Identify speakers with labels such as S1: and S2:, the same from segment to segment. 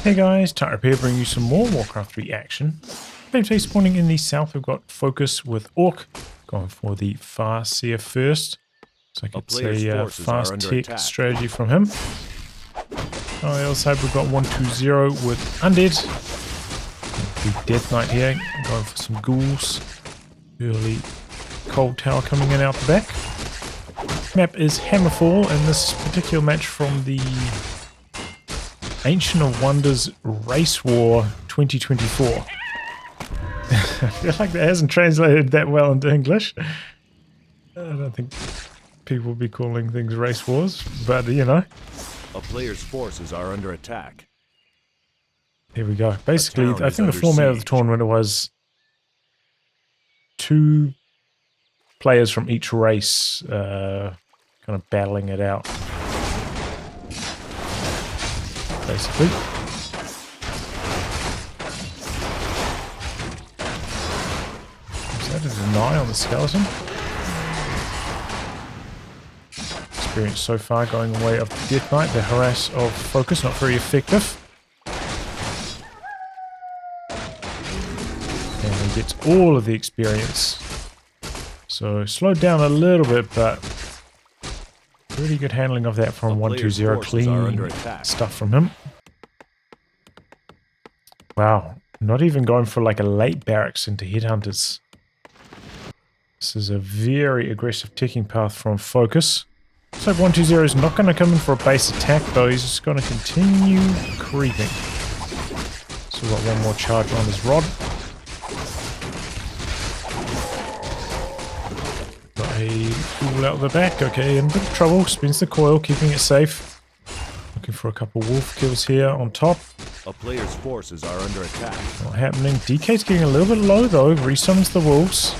S1: Hey guys, Tyrup here bringing you some more Warcraft 3 action. Today spawning in the south, we've got FoCuS with Orc, going for the Farseer first. Looks like it's a fast tech strategy from him. On the other side we've got 120 with Undead. The Death Knight here, going for some ghouls. Early Cold Tower coming in out the back. Map is Hammerfall, and this particular match from the Ancient of Wonders Race War 2024. I feel like that hasn't translated that well into English. I don't think people will be calling things race wars, but you know.
S2: A player's forces are under attack.
S1: Here we go. Basically, I think the format of the tournament was 2 players from each race kind of battling it out. Basically. Is that a deny on the skeleton? Experience so far going away of the Death Knight. The harass of FoCuS, not very effective. And he gets all of the experience. So slowed down a little bit, but really good handling of that from 120. Clean stuff from him. Wow, not even going for like a late barracks into headhunters. This is a very aggressive ticking path from FoCuS. Looks like 120 is not going to come in for a base attack though, he's just going to continue creeping. So we've got one more charge on his rod. Got a fool out the back, okay, in a bit of trouble, spins the coil, keeping it safe. Looking for a couple wolf kills here on top.
S2: A player's forces are under attack.
S1: Not happening. DK's getting a little bit low though, resummons the wolves.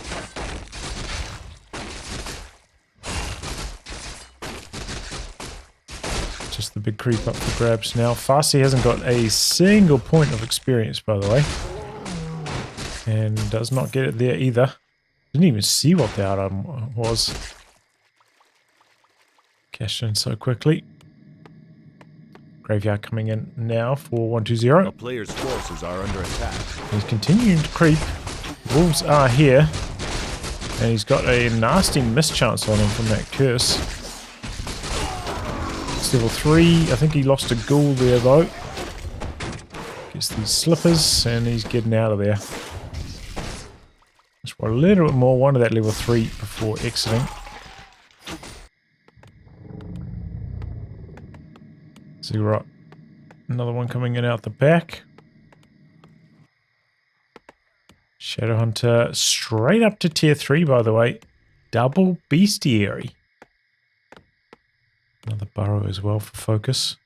S1: Just the big creep up for grabs now. Farseer hasn't got a single point of experience, by the way. And does not get it there either. Didn't even see what the item was. Cashed in so quickly. Graveyard coming in now for 120.
S2: A player's forces are under attack.
S1: He's continuing to creep. Wolves are here. And he's got a nasty mischance on him from that curse. It's level 3. I think he lost a ghoul there though. Gets these slippers and he's getting out of there. Just want a little bit more. One of that level 3 before exiting. So you've got another one coming in out the back. Shadowhunter straight up to tier 3, by the way. Double bestiary. Another burrow as well for FoCuS.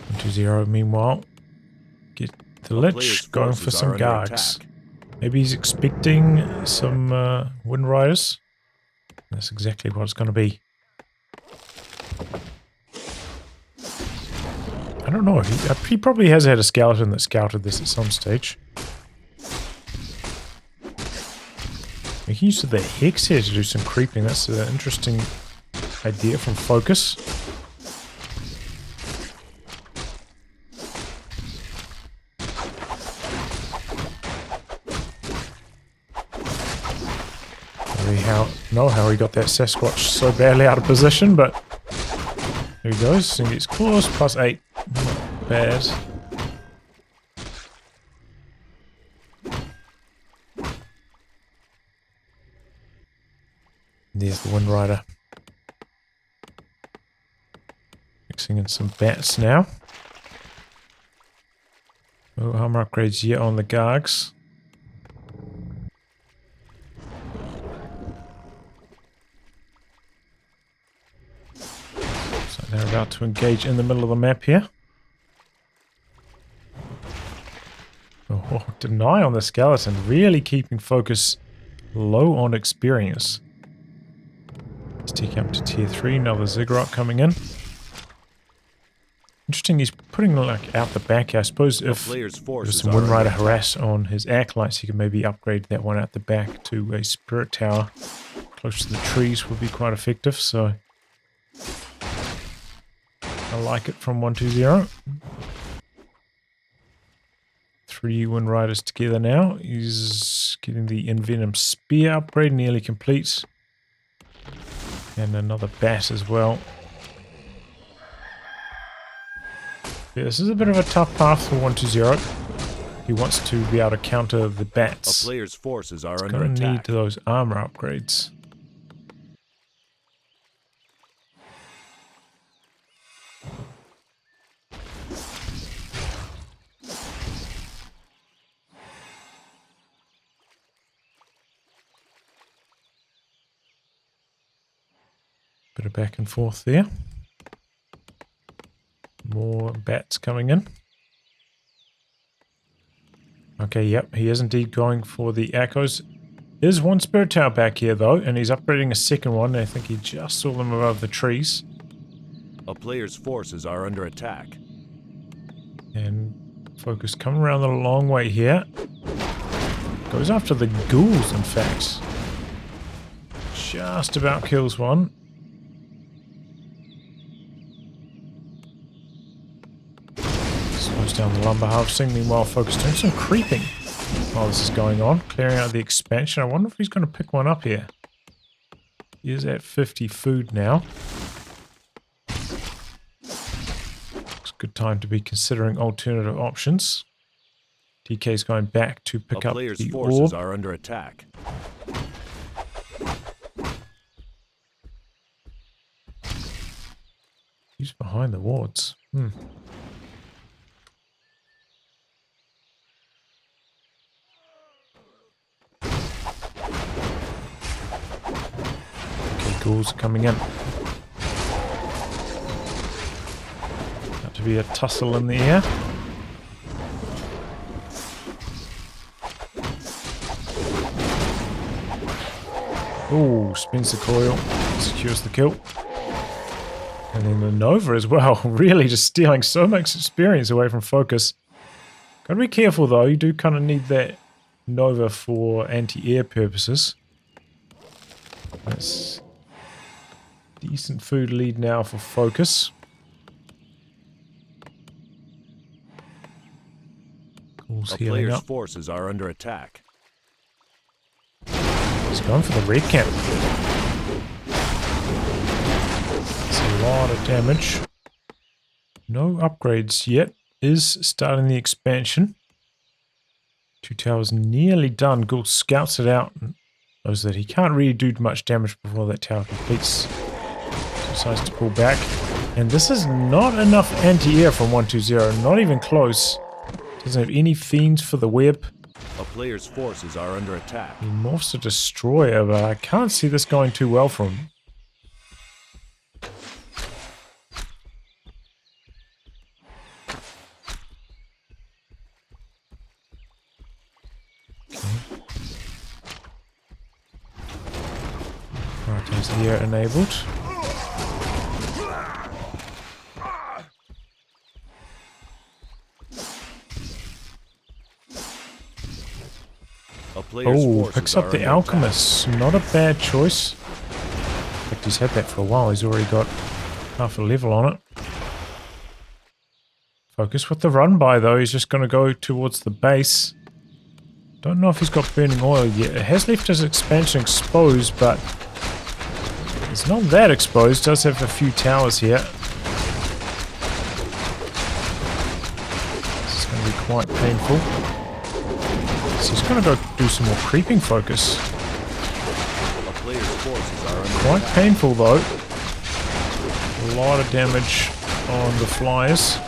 S1: 120 meanwhile. Get the Lich going for some Gargs. Maybe he's expecting some Wind Riders. That's exactly what it's going to be. I don't know. He probably has had a skeleton that scouted this at some stage. Making use of the Hex here to do some creeping. That's an interesting idea from FoCuS. Know how he got that Sasquatch so badly out of position, but there he goes and gets claws +8. Not bad. There's the Wind Rider. Mixing in some bats now. No armor upgrades yet on the Gargs. They're about to engage in the middle of the map here. Oh, deny on the skeleton. Really keeping FoCuS low on experience. He's taking up to tier 3. Another Ziggurat coming in. Interesting, he's putting like out the back here. I suppose if there's some Wind Rider harass on his acolytes, he could maybe upgrade that one out the back to a Spirit Tower. Close to the trees would be quite effective, so I like it from 120. 3 Wind Riders together now. He's getting the Envenom Spear upgrade, nearly complete. And another bat as well. Yeah, this is a bit of a tough path for 120. He wants to be able to counter the bats.
S2: A player's forces are
S1: He's
S2: under
S1: going to need
S2: attack.
S1: those armor upgrades. Bit of back and forth there. More bats coming in. Okay, yep, he is indeed going for the echoes. There's one spirit tower back here though, and he's upgrading a second one. I think he just saw them above the trees.
S2: A player's forces are under attack.
S1: And FoCuS coming around the long way here. Goes after the ghouls, in fact. Just about kills one. Slows down the lumber harvesting. Meanwhile, FoCuS doing some creeping while this is going on. Clearing out the expansion. I wonder if he's going to pick one up here. He is at 50 food now. It's a good time to be considering alternative options. DK's going back to pick up
S2: player's
S1: the
S2: forces
S1: orb.
S2: are under attack.
S1: He's behind the wards. Okay, ghouls are coming in. Got to be a tussle in the air. Oh, spins the coil, secures the kill. And then the Nova as well, really just stealing so much experience away from FoCuS. Gotta be careful though, you do kind of need that Nova for anti-air purposes. That's decent food lead now for FoCuS. Ghouls
S2: A
S1: healing
S2: player's
S1: up.
S2: forces are under attack.
S1: He's going for the red camp. That's a lot of damage. No upgrades yet. Is starting the expansion. 2 towers nearly done. Ghoul scouts it out and knows that he can't really do much damage before that tower completes. Decides to pull back. And this is not enough anti-air from 120. Not even close. Doesn't have any fiends for the web.
S2: A player's forces are under attack.
S1: He morphs a destroyer, but I can't see this going too well for him. Right, there's the air enabled.
S2: A player's
S1: Oh,
S2: forces
S1: picks
S2: are
S1: up the
S2: under
S1: Alchemist. Not a bad choice. In fact, he's had that for a while. He's already got half a level on it. FoCuS with the run by though. He's just going to go towards the base. Don't know if he's got burning oil yet. It has left his expansion exposed, but it's not that exposed. Does have a few towers here. This is going to be quite painful. So he's going to go do some more creeping FoCuS.
S2: A player's forces are under
S1: Quite
S2: attack.
S1: painful though. A lot of damage on the flyers.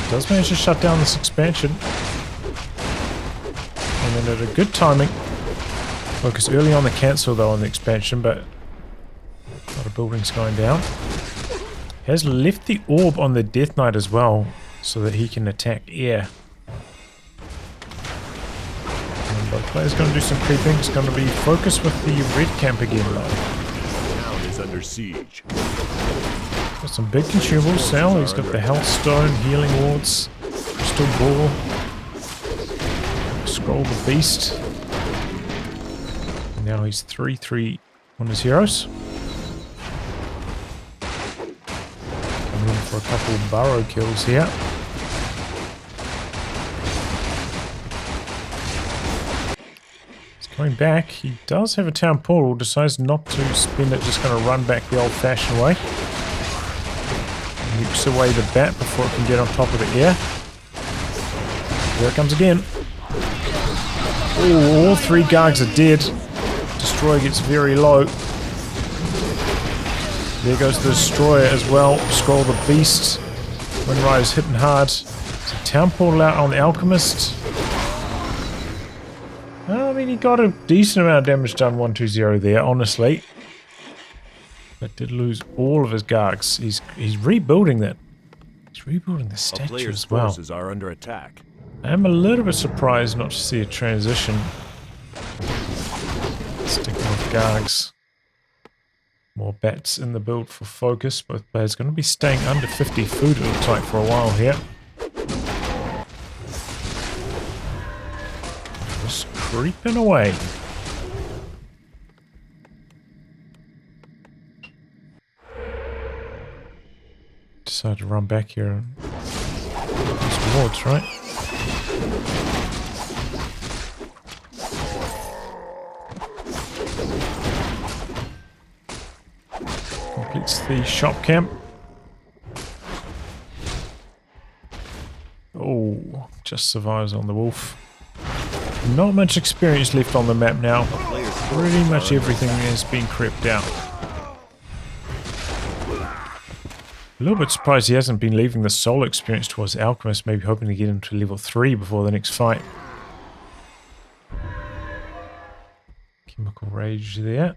S1: It does manage to shut down this expansion. And then at a good timing. FoCuS early on the cancel though on the expansion, but a lot of buildings going down. Has left the orb on the Death Knight as well, so that he can attack air. And both players going to do some creeping. It's going to be FoCuS with the red camp again though.
S2: The town is under siege.
S1: Got some big consumables now. He's got the Health Stone, Healing Wards, Crystal Ball, Scroll the Beast. And now he's 3-3 on his heroes. for a couple burrow kills here. He's coming back. He does have a town portal. Decides not to spend it. Just going to run back the old-fashioned way. Nukes away the bat before it can get on top of the air. There it comes again. Ooh, all 3 Gargs are dead. Destroyer gets very low. There goes the Destroyer as well. Scroll the Beast. Windrider's hitting hard. There's a town portal out on the Alchemist. I mean, he got a decent amount of damage done 1-2-0 there, honestly. But did lose all of his Gargs. He's rebuilding that. He's rebuilding the statue as well.
S2: Forces are under attack.
S1: I'm a little bit surprised not to see a transition. Sticking with Gargs. More bats in the build for FoCuS. Both players going to be staying under 50 food, it looks like, for a while here. Just creeping away. Decided to run back here and get some wards, right? Completes the shop camp. Oh, just survives on the wolf. Not much experience left on the map now. Pretty much everything has been crept out. A little bit surprised he hasn't been leaving the soul experience towards Alchemist, maybe hoping to get him to level 3 before the next fight. Chemical Rage there.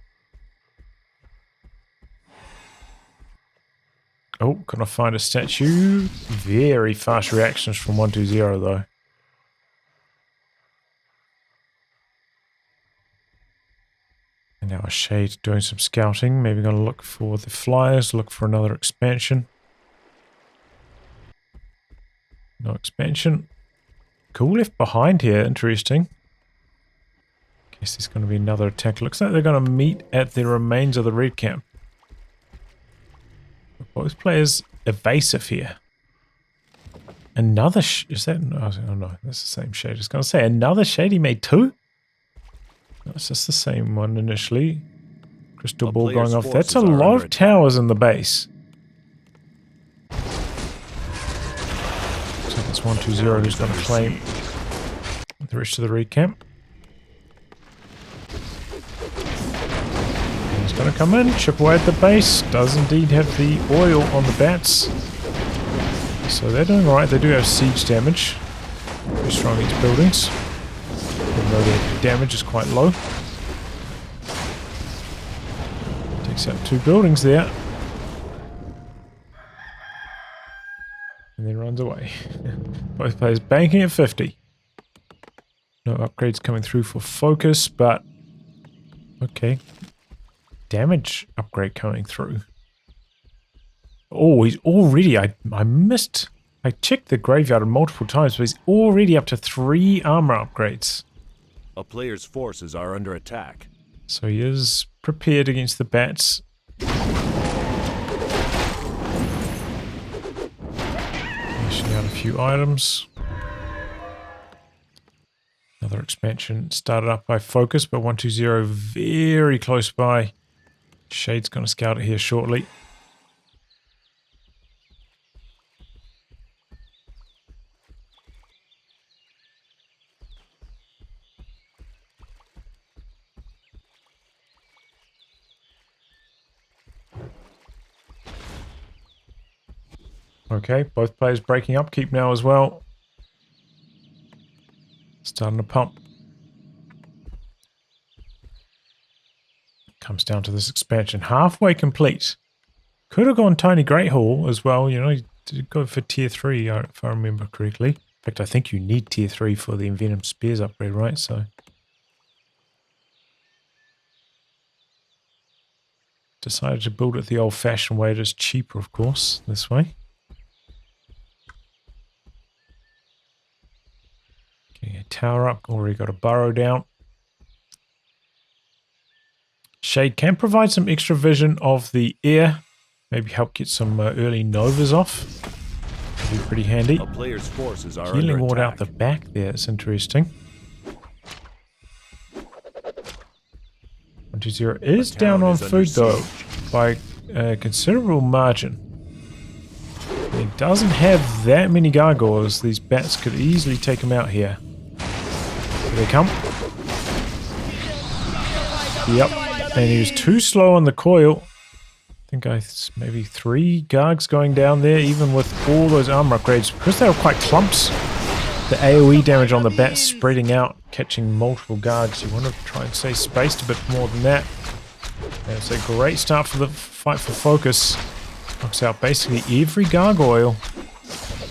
S1: Oh, can I find a statue? Very fast reactions from 1-2-0 though. And now a Shade doing some scouting. Maybe going to look for the flyers, look for another expansion. No expansion. Cool left behind here, interesting. Guess there's going to be another attack. Looks like they're going to meet at the remains of the red camp. Both players evasive here. Another is that? Oh no, that's the same Shade. I was going to say another Shade. He made 2. No, it's just the same one initially. Crystal ball going off. That's a lot of towers in the base. So that's 1-2-0 who's going to claim the rest of the red camp. Going to come in, chip away at the base. Does indeed have the oil on the bats. So they're doing alright. They do have siege damage. Very strong against buildings. Even though their damage is quite low. Takes out 2 buildings there. And then runs away. Both players banking at 50. No upgrades coming through for FoCuS, but okay. Damage upgrade coming through. Oh, he's already... I missed... I checked the graveyard multiple times, but he's already up to 3 armor upgrades.
S2: A player's forces are under attack.
S1: So he is prepared against the bats. Mashing out a few items. Another expansion started up by FoCuS, but 1-2-0 very close by. Shade's going to scout it here shortly. Okay, both players breaking up. Keep now as well. Starting to pump. Comes down to this expansion. Halfway complete. Could have gone Tiny Great Hall as well. You know, you did go for tier 3 if I remember correctly. In fact, I think you need tier 3 for the Envenomed Spears upgrade, right? So decided to build it the old-fashioned way. It is cheaper, of course, this way. Getting a tower up. Already got a burrow down. Shade can provide some extra vision of the air. Maybe help get some early novas off. That'd be pretty handy.
S2: A player's forces are
S1: Healing
S2: under
S1: ward
S2: attack.
S1: out the back there. It's interesting. 120 is down on food though by a considerable margin. He doesn't have that many gargoyles. These bats could easily take him out here. Here they come. Yep. And he was too slow on the coil. I think maybe 3 gargs going down there, even with all those armor upgrades. Because they were quite clumps, the AoE damage on the bats spreading out, catching multiple gargs. You want to try and stay spaced a bit more than that. And it's a great start for the fight for FoCuS. Knocks out basically every gargoyle.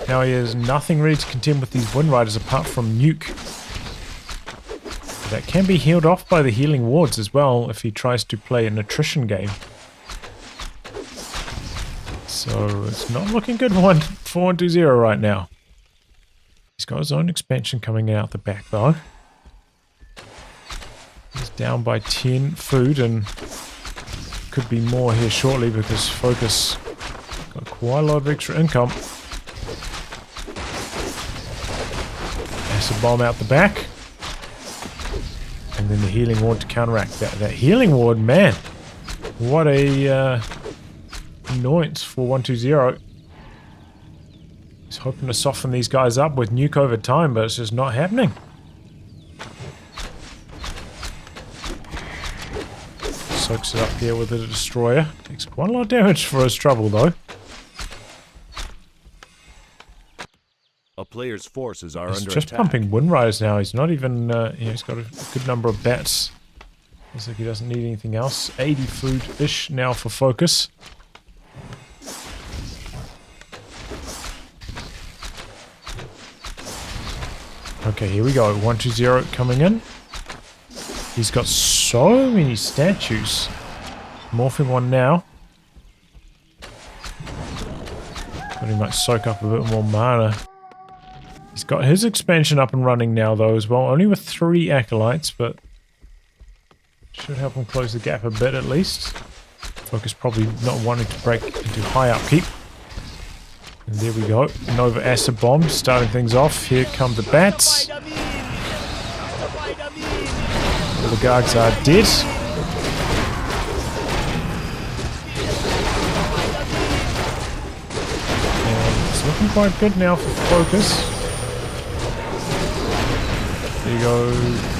S1: Now he has nothing really to contend with these Wind Riders apart from Nuke. But that can be healed off by the healing wards as well if he tries to play an attrition game. So it's not looking good for 120 right now. He's got his own expansion coming out the back though. He's down by 10 food and could be more here shortly because FoCuS got quite a lot of extra income. Acid bomb out the back. And then the healing ward to counteract that. That healing ward, man. What a annoyance for 120. He's hoping to soften these guys up with Nuke over time, but it's just not happening. Soaks it up here with the destroyer. Takes quite a lot of damage for his trouble though.
S2: A player's forces are
S1: He's
S2: under
S1: just
S2: attack.
S1: pumping Wind Riders now. He's not even, he's got a good number of bats. Looks like he doesn't need anything else. 80 food-ish now for FoCuS. Okay, here we go. 120 coming in. He's got so many statues. Morphing one now. Pretty much soak up a bit more mana. He's got his expansion up and running now though as well. Only with 3 acolytes, but should help him close the gap a bit at least. FoCuS probably not wanting to break into high upkeep. And there we go. Nova Acid Bomb starting things off. Here come the bats. All the gargs are dead. And it's looking quite good now for FoCuS. There you go.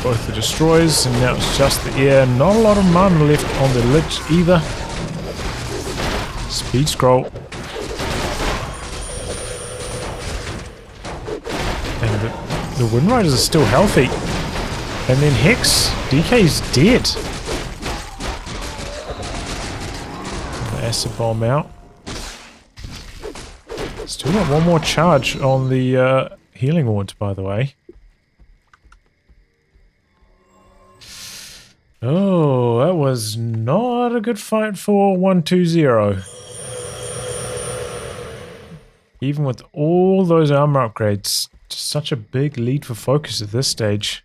S1: Both the destroyers, and now it's just the air. Not a lot of mana left on the Lich either. Speed scroll. And the Wind Riders are still healthy. And then Hex, DK's dead. The Acid Bomb out. Still got one more charge on the healing wards, by the way. Oh, that was not a good fight for 120. Even with all those armor upgrades, just such a big lead for FoCuS at this stage.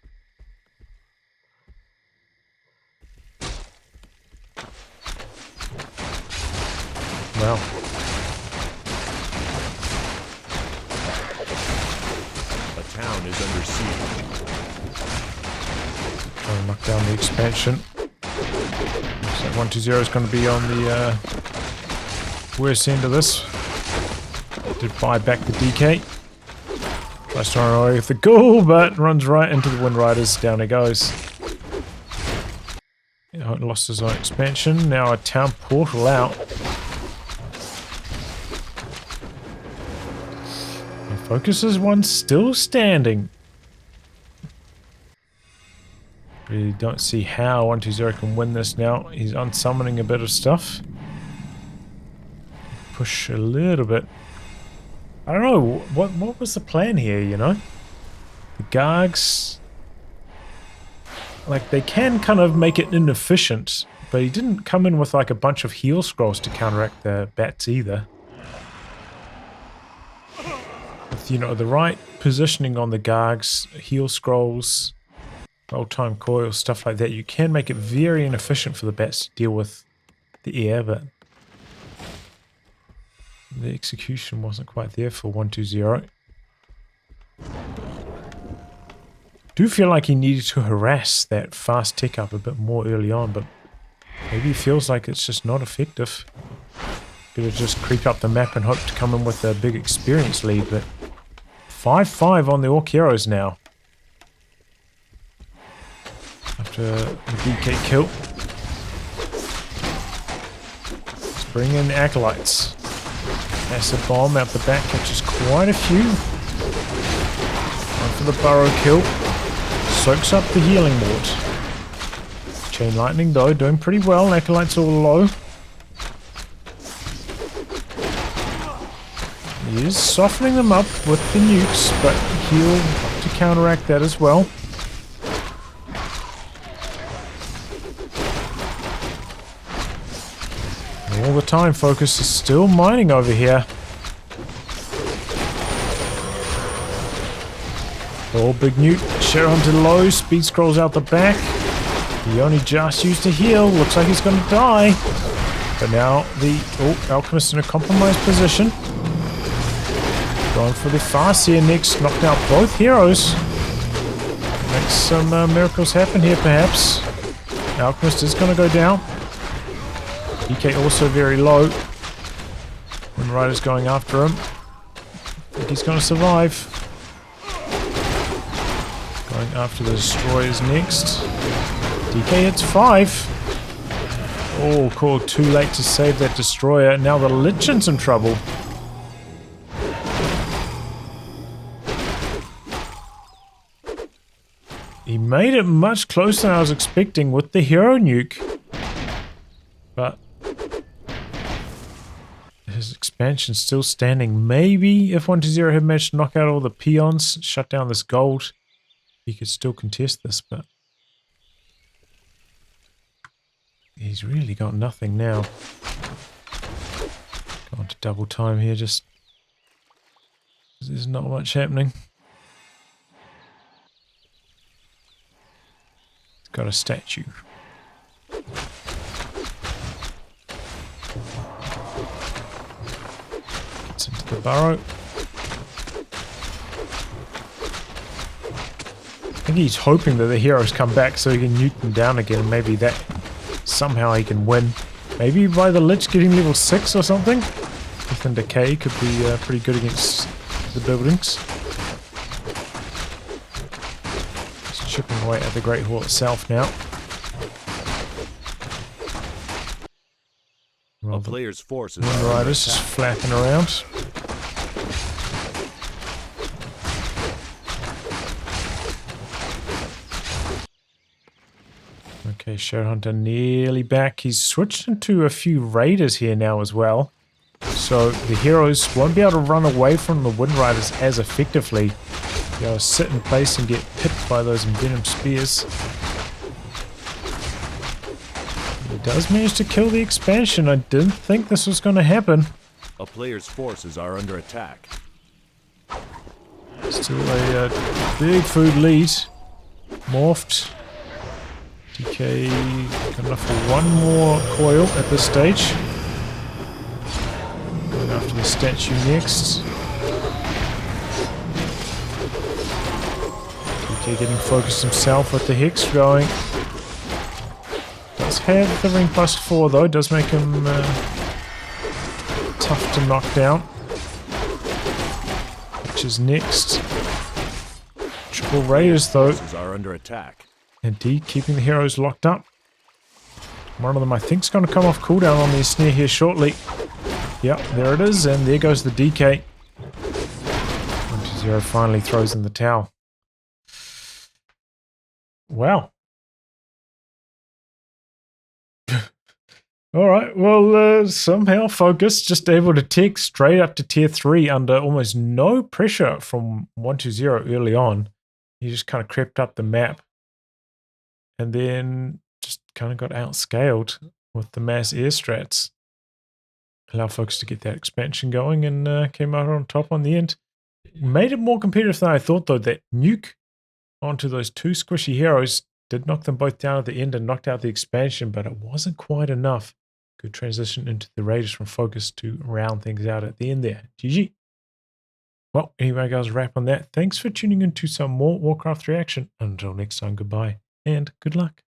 S1: Wow.
S2: A town is under siege.
S1: Trying to knock down the expansion. So 120 is going to be on the worst end of this. Did buy back the DK. Tries to run away with the ghoul, but runs right into the Wind Riders. Down he goes. Lost his own expansion. Now a town portal out. And FoCuS one still standing. Really don't see how 120 can win this now. He's unsummoning a bit of stuff. Push a little bit. I don't know, what was the plan here, you know? The Gargs, like, they can kind of make it inefficient, but he didn't come in with like a bunch of heal scrolls to counteract the bats either. With, you know, the right positioning on the Gargs, heal scrolls, old-time coil, stuff like that, you can make it very inefficient for the bats to deal with the air, but The execution wasn't quite there for 120. Do feel like he needed to harass that fast tick up a bit more early on, but maybe he feels like it's just not effective. Better just creep up the map and hope to come in with a big experience lead, but 5-5 on the Orc Heroes now. After the DK kill. Let's bring in Acolytes. Acid Bomb out the back catches quite a few. Going for the burrow kill. Soaks up the healing ward. Chain Lightning though, doing pretty well. Acolytes all low. He is softening them up with the nukes, but he'll to counteract that as well. All the time, FoCuS is still mining over here. Oh, big nuke. Shadow low. Speed scrolls out the back. He only just used a heal. Looks like he's going to die. But now the Alchemist in a compromised position. Going for the Farseer next. Knocked out both heroes. Makes some miracles happen here, perhaps. Alchemist is going to go down. DK also very low. Wind Rider's going after him. I think he's going to survive. Going after the Destroyers next. DK hits 5. Oh, called too late to save that Destroyer. Now the Lich in some trouble. He made it much closer than I was expecting with the hero nuke. But his expansion's still standing. Maybe if 120 had managed to knock out all the peons, shut down this gold, he could still contest this, but he's really got nothing now. Going to double time here, just there's not much happening. He's got a statue. Gets into the burrow. I think he's hoping that the heroes come back so he can nuke them down again, and maybe that somehow he can win. Maybe by the Lich getting level 6 or something? Death and Decay could be pretty good against the buildings. Just chipping away at the Great Hall itself now. Well,
S2: a player's forces
S1: Wind Riders just flapping around. Okay, Shadowhunter nearly back. He's switched into a few raiders here now as well. So the heroes won't be able to run away from the Wind Riders as effectively. They'll sit in place and get hit by those envenomed spears. He does manage to kill the expansion. I didn't think this was going to happen.
S2: A player's forces are under attack.
S1: Still a big food lead. Morphed. DK got enough for one more coil at this stage. Going after the statue next. DK getting focused himself with the Hex going. Does have the ring +4 though, does make him tough to knock down. Which is next. Triple Raiders though.
S2: Are under attack.
S1: Indeed, keeping the heroes locked up. One of them, I think, is going to come off cooldown on the snare here shortly. Yep, there it is, and there goes the DK. 120 finally throws in the towel. Wow. Alright, well, somehow FoCuS just able to tick straight up to tier 3 under almost no pressure from 120 early on. He just kind of crept up the map. And then just kind of got outscaled with the mass air strats. Allowed FoCuS to get that expansion going and came out on top on the end. Made it more competitive than I thought though. That nuke onto those two squishy heroes did knock them both down at the end and knocked out the expansion, but it wasn't quite enough. Good transition into the Raiders from FoCuS to round things out at the end there. GG. Well, anyway, guys, wrap on that. Thanks for tuning in to some more Warcraft 3 action. Until next time, goodbye and good luck.